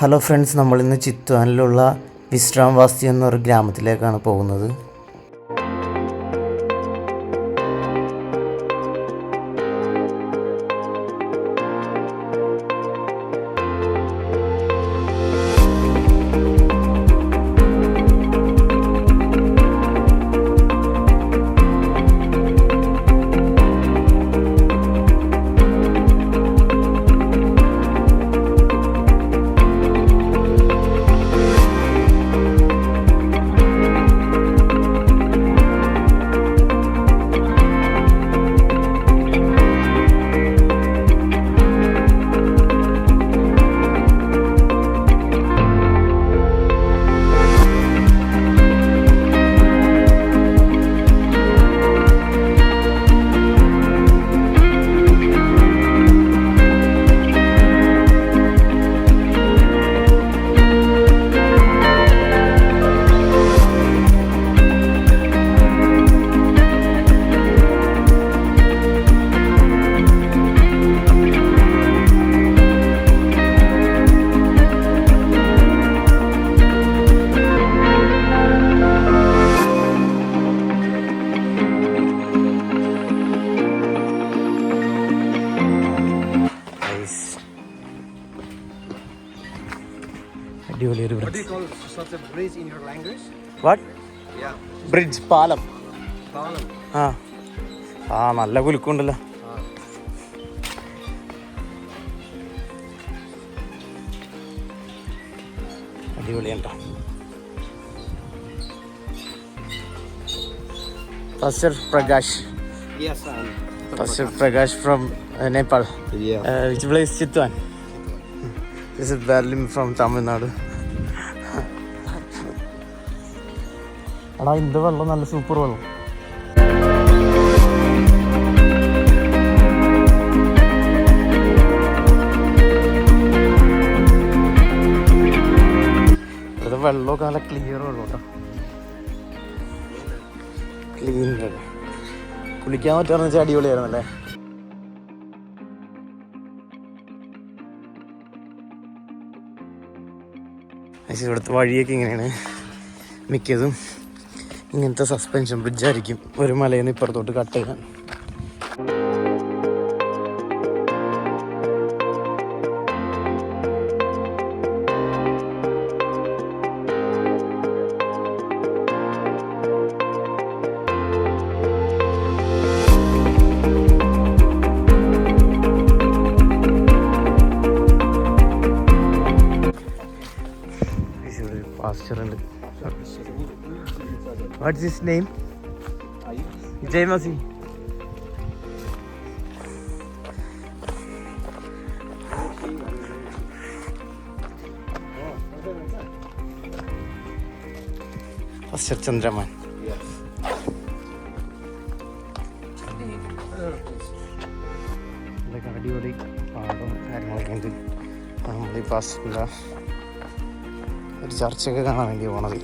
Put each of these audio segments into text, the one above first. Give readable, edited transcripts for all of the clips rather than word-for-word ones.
Hello friends, നമ്മളിന്ന് ചിത്വാനിലുള്ള വിശ്രാംവാസ്തി എന്നൊരു ഗ്രാമത്തിലേക്കാണ് പോകുന്നത്. What do you call such a bridge in your language? What? Yeah. Bridge, പാലം. Palam. നല്ല കുലുക്കുണ്ടല്ലോ. അടിപൊളിയുണ്ടോ? Pastor Prakash. Yes, I'm. Pastor Prakash from Nepal. Yeah. Which place? Chitwan. This is Berlin from Tamil Nadu. എടാ, ഇത് വെള്ളം നല്ല super വെള്ളം. ഇത് വെള്ളമൊക്കെ നല്ല ക്ലിയർ വെള്ളം കേട്ടോ. ക്ലീൻ വെള്ളം. കുളിക്കാൻ പറ്റുകയെന്ന് വെച്ചാൽ അടിപൊളിയായിരുന്നല്ലേ. പക്ഷേ ഇവിടുത്തെ വഴിയൊക്കെ ഇങ്ങനെയാണ്. മിക്കതും ഇങ്ങനത്തെ സസ്പെൻഷൻ ബ്രിഡ്ജായിരിക്കും ഒരു മലയിൽ നിന്ന് ഇപ്പുറത്തോട്ട് കട്ട് ചെയ്യാൻ. പാസ്റ്ററുണ്ട്. What's his name? Jai Masi. Pastor Chandraman. Yes. ഇതൊക്കെ അടിപൊളി പാടവും കാര്യങ്ങളൊക്കെ ഉണ്ട്. നമ്മൾ ഈ പാസ്റ്ററിൻ്റെ ഒരു ചർച്ചയൊക്കെ കാണാൻ വേണ്ടി പോണത്.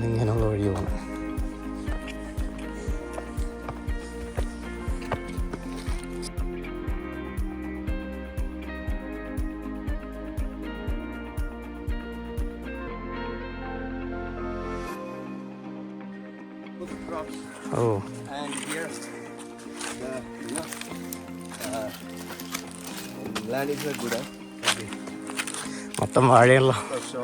ഇങ്ങനെയുള്ള വഴി പോകണം. Oh. And here, land is good. മൊത്തം വാഴയുള്ള. So,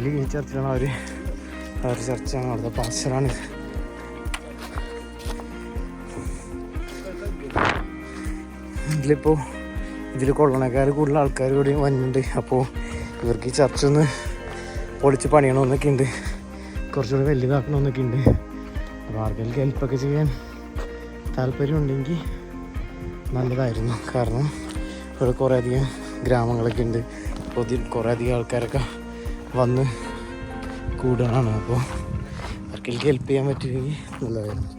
ഈ ചർച്ചിലാണ് അവർ ചർച്ചാണ്. അവിടുത്തെ പാസ്റ്ററാണ്. ഇതിൽ കൊള്ളണക്കാർ കൂടുതൽ ആൾക്കാർ കൂടി വന്നിട്ടുണ്ട്. അപ്പോൾ ഇവർക്ക് ഈ ചർച്ചൊന്ന് പൊളിച്ച് പണിയണമെന്നൊക്കെ ഉണ്ട്. കുറച്ചുകൂടി വലുതാക്കണമെന്നൊക്കെ ഉണ്ട്. അപ്പോൾ ആർക്കെങ്കിലും ഹെൽപ്പൊക്കെ ചെയ്യാൻ താല്പര്യമുണ്ടെങ്കിൽ നല്ലതായിരുന്നു. കാരണം ഇവിടെ കുറേയധികം ഗ്രാമങ്ങളൊക്കെ ഉണ്ട്. അപ്പോൾ കുറേയധികം ആൾക്കാരൊക്കെ വന്ന് കൂടുതലാണ്. അപ്പോൾ ആർക്കെങ്കിലും ഹെൽപ്പ് ചെയ്യാൻ പറ്റുമെങ്കിൽ നല്ലതായിരുന്നു.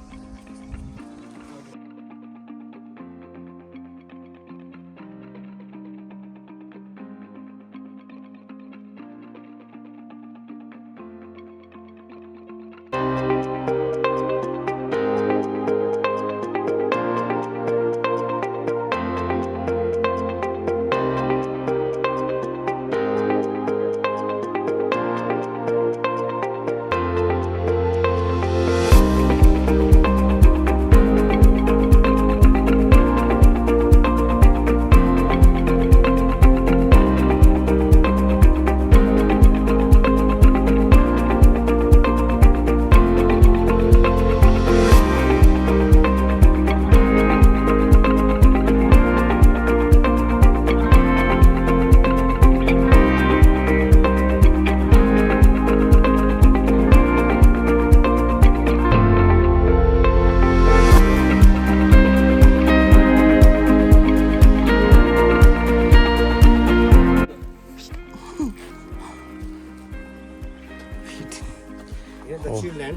Here the children,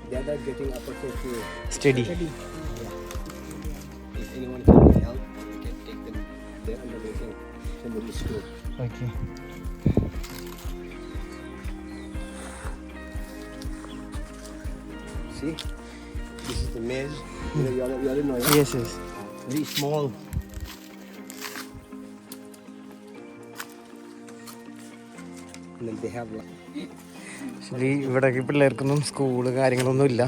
they are getting opportunity to study. study. If anyone can help, you can take them there and they can somebody school. Okay. See, this is the maze. You already know. Yeah? Yes yes. Very small. And then they have like. ശരി, ഇവിടെയൊക്കെ പിള്ളേർക്കൊന്നും school കാര്യങ്ങളൊന്നും ഇല്ല.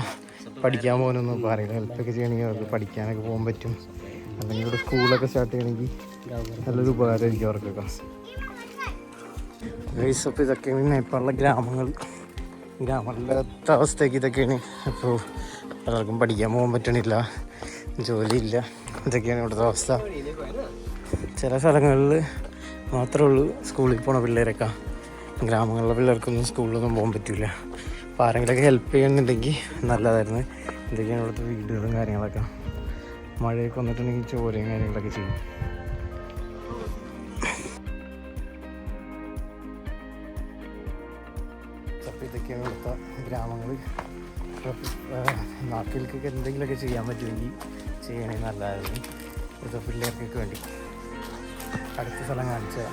പഠിക്കാൻ പോകാനൊന്നും ഇപ്പോൾ അറിയില്ല. ഹെൽപ്പൊക്കെ ചെയ്യണമെങ്കിൽ അവർക്ക് പഠിക്കാനൊക്കെ പോകാൻ പറ്റും. അല്ലെങ്കിൽ ഇവിടെ സ്കൂളൊക്കെ സ്റ്റാർട്ട് ചെയ്യണമെങ്കിൽ നല്ലൊരു ഉപകാരമായിരിക്കും അവർക്കൊക്കെ. ഗൈസ്, അപ്പോൾ ഇതൊക്കെയാണ് നേപ്പാളിലെ ഗ്രാമങ്ങൾ. ഗ്രാമങ്ങളിലത്തെ അവസ്ഥയ്ക്ക് ഇതൊക്കെയാണ്. അപ്പോൾ പലർക്കും പഠിക്കാൻ പോകാൻ പറ്റണില്ല, ജോലിയില്ല. ഇതൊക്കെയാണ് ഇവിടുത്തെ അവസ്ഥ. ചില സ്ഥലങ്ങളിൽ മാത്രമേ ഉള്ളൂ സ്കൂളിൽ പോണ പിള്ളേരൊക്കെ. ഗ്രാമങ്ങളിലെ പിള്ളേർക്കൊന്നും സ്കൂളിലൊന്നും പോകാൻ പറ്റില്ല. അപ്പോൾ ആരെങ്കിലുമൊക്കെ ഹെൽപ്പ് ചെയ്യുന്നുണ്ടെങ്കിൽ നല്ലതായിരുന്നു. ഇതൊക്കെയാണ് ഇവിടുത്തെ വീടുകളും കാര്യങ്ങളൊക്കെ. മഴയൊക്കെ വന്നിട്ടുണ്ടെങ്കിൽ ചോരയും കാര്യങ്ങളൊക്കെ ചെയ്യും. അപ്പോൾ ഇതൊക്കെയാണ് ഇവിടുത്തെ ഗ്രാമങ്ങൾ. നാട്ടിലേക്കൊക്കെ എന്തെങ്കിലുമൊക്കെ ചെയ്യാൻ പറ്റുമെങ്കിൽ ചെയ്യണമെങ്കിൽ നല്ലതായിരുന്നു. ഇവിടുത്തെ പിള്ളേർക്കൊക്കെ വേണ്ടി. അടുത്ത സ്ഥലം കാണിച്ചാൽ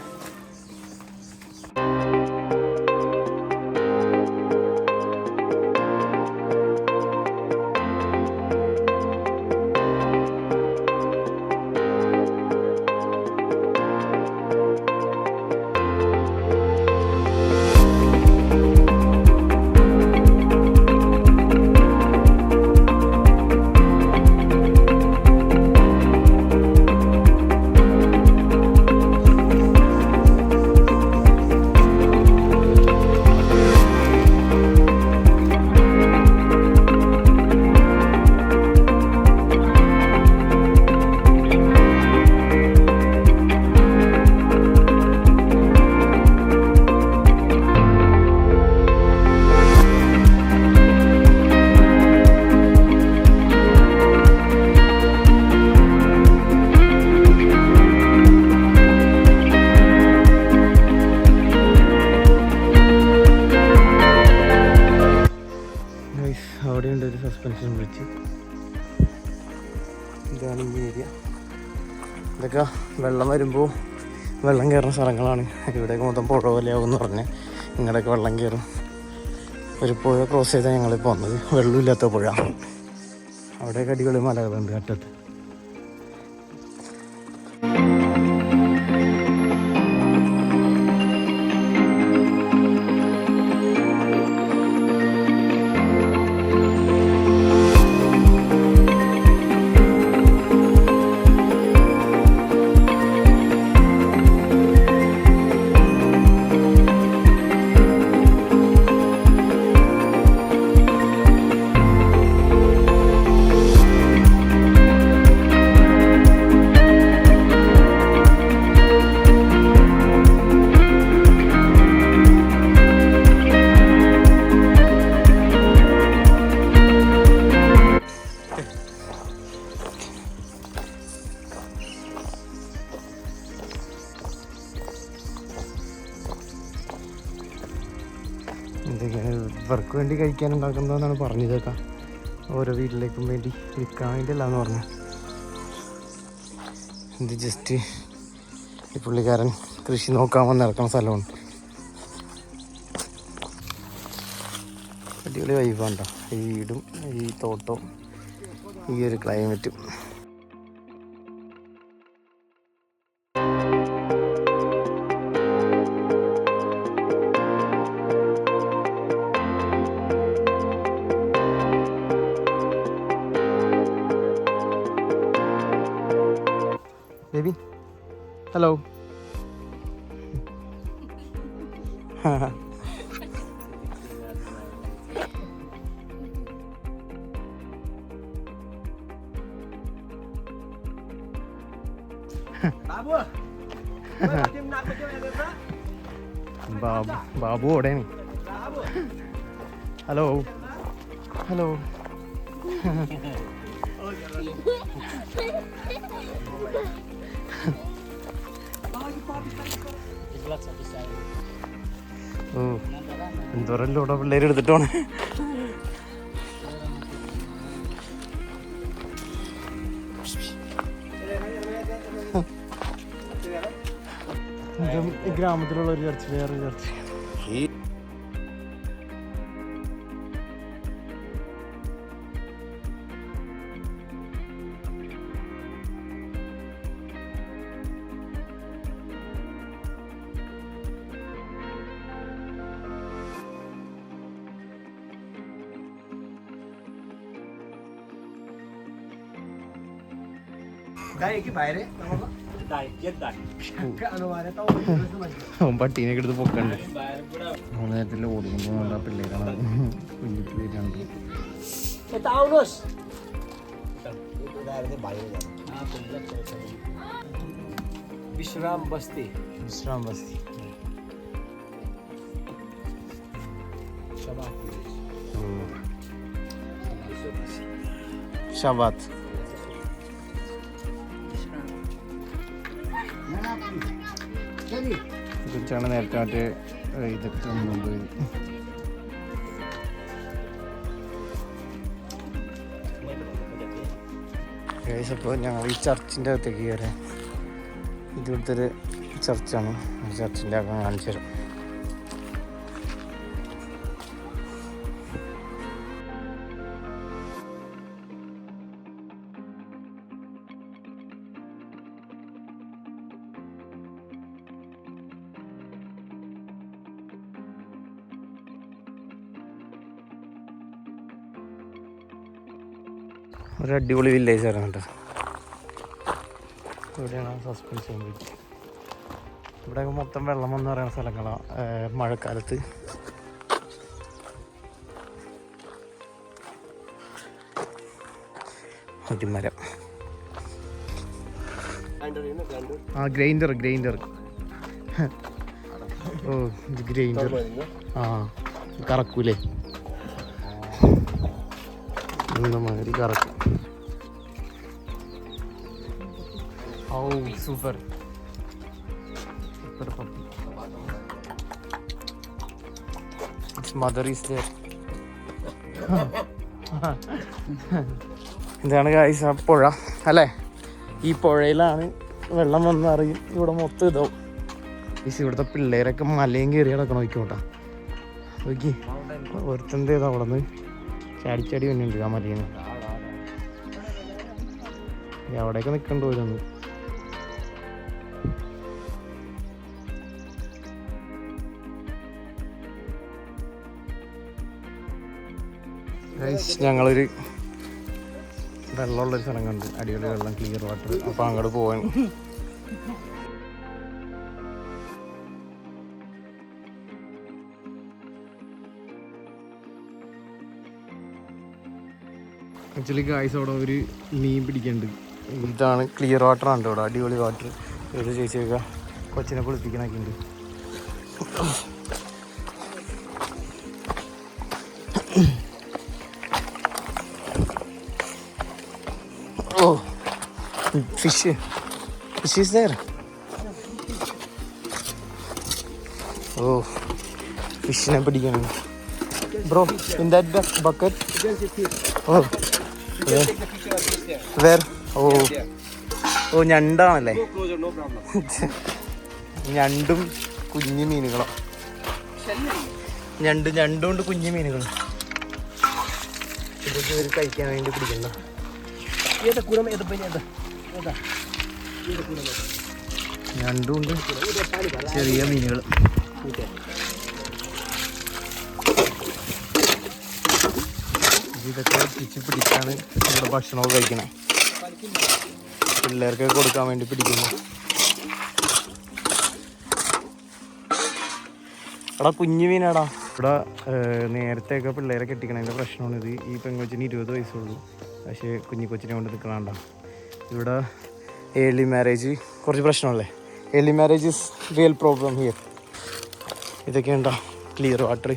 അവിടെയുണ്ട് ഒരു സസ്പെൻഷൻ ബ്രിഡ്ജ്. ഇതാണ് ഈ ഏരിയ. ഇതൊക്കെ വെള്ളം വരുമ്പോൾ വെള്ളം കയറുന്ന സ്ഥലങ്ങളാണ്. ഇവിടെയൊക്കെ മൊത്തം പുഴ പോലെയാകുമെന്ന് പറഞ്ഞ് ഇങ്ങോട്ടൊക്കെ വെള്ളം കയറും. ഒരു പുഴ ക്രോസ് ചെയ്താൽ ഞങ്ങളിപ്പോൾ വന്നത്, വെള്ളമില്ലാത്ത പുഴ. അവിടെയൊക്കെ അടിപൊളി മലകളുണ്ട് അറ്റത്ത്. എന്തൊക്കെയാണ് ഇവർക്ക് വേണ്ടി കഴിക്കാനുണ്ടാക്കുന്നതെന്നാണ് പറഞ്ഞതൊക്കെ. ഓരോ വീട്ടിലേക്കും വേണ്ടി വിൽക്കാൻ വേണ്ടിയല്ല എന്ന് പറഞ്ഞു. ഇത് ജസ്റ്റ് ഈ പുള്ളിക്കാരൻ കൃഷി നോക്കാൻ വന്ന് ഇറക്കുന്ന സ്ഥലമാണ്. അടിപൊളി വൈബാണ് കേട്ടോ ഈ വീടും ഈ തോട്ടവും ഈ ഒരു ക്ലൈമറ്റും. Baby hello. ബാബു ഓടേണ്. Hello hello. ഓ എന്തോരല്ലോടെ പിള്ളേർ എടുത്തിട്ടാണ്. ഈ ഗ്രാമത്തിലുള്ള ഒരു ചർച്ച്, വേറൊരു ചർച്ച്. പട്ടീനൊക്കെ എടുത്ത് പൊക്കണ്ട്. 3 നേരത്തിൽ ഓടുമ്പോൾ പിള്ളേരാണ് കുഞ്ഞിട്ട് വരുന്നുണ്ട്. विश्राम बस्ती. ഷബാത്ത്. ഇതൊക്കെയാണ് നേരത്തെ മറ്റേ ഇതൊക്കെ മുമ്പ്. അപ്പോൾ ഞങ്ങൾ ഈ ചർച്ചിൻ്റെ അകത്തേക്ക് കയറാം. ഇവിടുത്തെ ഒരു ചർച്ചാണ്. ചർച്ചിൻ്റെ അകം കാണിച്ചു തരാം. ഒരു അടിപൊളി വില്ലേജ് ആണ് കേട്ടോ. ഇവിടെയാണ് സസ്പെൻഷൻ ബ്രിഡ്ജ്. ഇവിടെയൊക്കെ മൊത്തം വെള്ളം എന്ന് പറയുന്ന സ്ഥലങ്ങളാണ് മഴക്കാലത്ത്. അടിമരം. ആ ഗ്രൈൻഡർ. ഓ ഇത് ഗ്രൈൻഡർ. ആ കറക്കൂലേ? മാതിരി കറക്കും. ഓ സൂപ്പർ. Mother is there. ഇതാണ് ഗായ്സ് ആ പുഴ അല്ലേ? ഈ പുഴയിലാണ് വെള്ളം വന്നറിയും. ഇവിടെ മൊത്തം ഇതാവും. ഇവിടുത്തെ പിള്ളേരൊക്കെ മലയും കയറി കിടക്കണം. നോക്കിക്കോട്ടാ നോക്കി. ഒരുത്തൻ്റെ ഇതാ അവിടെ നിന്ന് ചാടിച്ചാടി വന്നിട്ടുണ്ട് ആ മലയിൽ നിന്ന്. അവിടെയൊക്കെ നിൽക്കണ്ട ഓരോന്ന്. ഞങ്ങളൊരു വെള്ളമുള്ളൊരു സ്ഥലം കണ്ട്. അടിപൊളി വെള്ളം, ക്ലിയർ വാട്ടർ. അപ്പോൾ അങ്ങോട്ട് പോവാൻ. ആക്ച്വലി ഗായ്സ് അവിടെ ഒരു മീൻ പിടിക്കുന്നുണ്ട്. ഇതാണ് ക്ലിയർ വാട്ടർ ആണ് ഇവിടെ. അടിപൊളി വാട്ടർ. ഒരു ചേച്ചിയൊക്കെ കൊച്ചിനെ കുളിപ്പിക്കണൊക്കെ ഉണ്ട്. ഓ ഫിഷ് ഈസ് ദേർ. ഓ ഫിഷിനെ പിടിക്കണം. Bro, in that bucket. Just a fish. Oh, You can take the picture of this there. where? Oh, There. oh, ഞണ്ടാണല്ലേ? Go closer, no problem. ഞണ്ടും കുഞ്ഞു മീനുകളും. ഞണ്ടുകൊണ്ട് കുഞ്ഞു മീനുകൾ. ഇതൊക്കെ ഇവർ കഴിക്കാൻ വേണ്ടി പിടിക്കണ്ട. ഏതാ കുരം ഏതാ പനി ഏതാ ഏതാ ഏതാ കുരം ഞണ്ടുണ്ട് ചെറിയ മീനുകൾ. ഇതൊക്കെ പിടിച്ചാണ് നമ്മുടെ ഭക്ഷണമൊക്കെ കഴിക്കണേ. പിള്ളേർക്കൊക്കെ കൊടുക്കാൻ വേണ്ടി പിടിക്കുന്നു. എടാ കുഞ്ഞു മീനാടാ. ഇവിടെ നേരത്തെയൊക്കെ പിള്ളേരെ കെട്ടിക്കണതിൻ്റെ പ്രശ്നമാണ് ഇത്. ഈ പെങ്കൊച്ചിന് 20 വയസ്സുള്ളൂ, പക്ഷേ കുഞ്ഞിക്കൊച്ചിനെ കൊണ്ട് നിൽക്കണണ്ട. ഇവിടെ ഏർലി മാരേജ് കുറച്ച് പ്രശ്നമല്ലേ. Early marriage is real problem here. ഇതൊക്കെ ഉണ്ടോ ക്ലിയർ വാട്ടർ.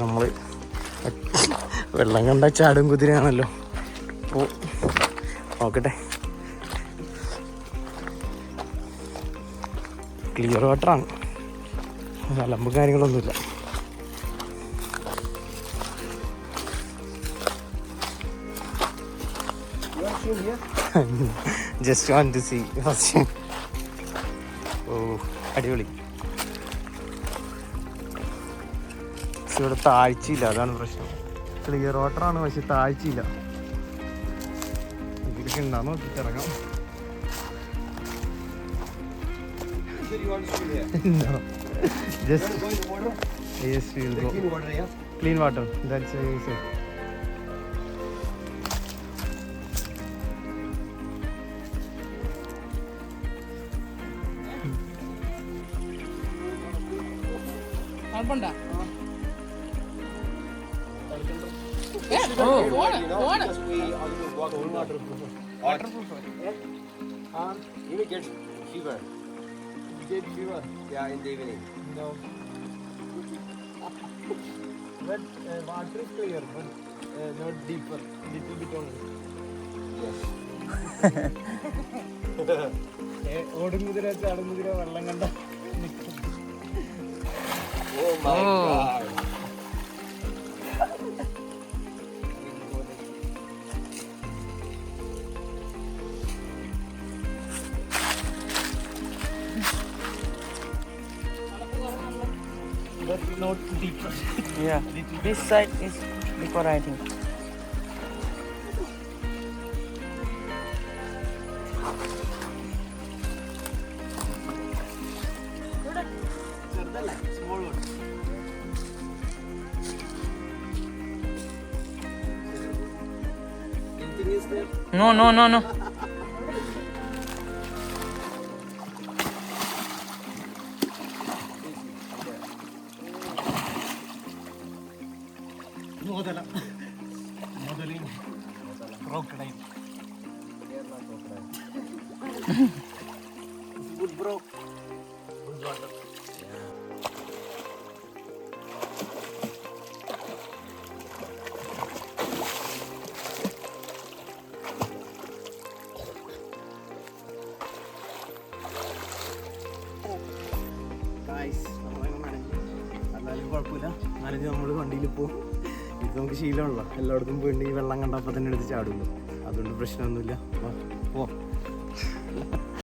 നമ്മൾ വെള്ളം കണ്ട ചാടും കുതിരയാണല്ലോ. അപ്പോൾ നോക്കട്ടെ. ക്ലിയർ വാട്ടറാണ്, അലമ്പും കാര്യങ്ങളൊന്നുമില്ല. Just want to see first. ഓ അടിപൊളി. ഇവിടെ താഴ്ചയില്ല, അതാണ് പ്രശ്നം. ക്ലിയർ വാട്ടറാണ് പക്ഷെ താഴ്ചയില്ല. ഇതിലൊക്കെ ഉണ്ടാകുന്ന നോക്കിയിട്ട് ഇറങ്ങാം. You want to swim here? No. Just You want to go in the water? yes, we will The go. clean water, yeah? Clean water. That's safe. Because we always walk in waterproof. You may get fever. Get fever. Yeah, in the evening. No. But water is clear, but not deeper. Little bit only. Yes. ഓടുമുതിര ചാടുമുതിര വെള്ളം കണ്ട. Oh my God. But not deeper. Yeah, this side is deeper, I think. Small one. Anything is there? No. മുതല crocodile. Good bro. Good water. എന്നാലും കുഴപ്പമില്ല. നനഞ്ഞ് നമ്മൾ വണ്ടിയിൽ പോകും. ഇത് നമുക്ക് ശീലമുള്ള എല്ലായിടത്തും പോയിട്ട് ഈ വെള്ളം കണ്ടപ്പോൾ തന്നെ എടുത്ത് ചാടുമല്ലോ, അതുകൊണ്ട് പ്രശ്നമൊന്നുമില്ല. പോ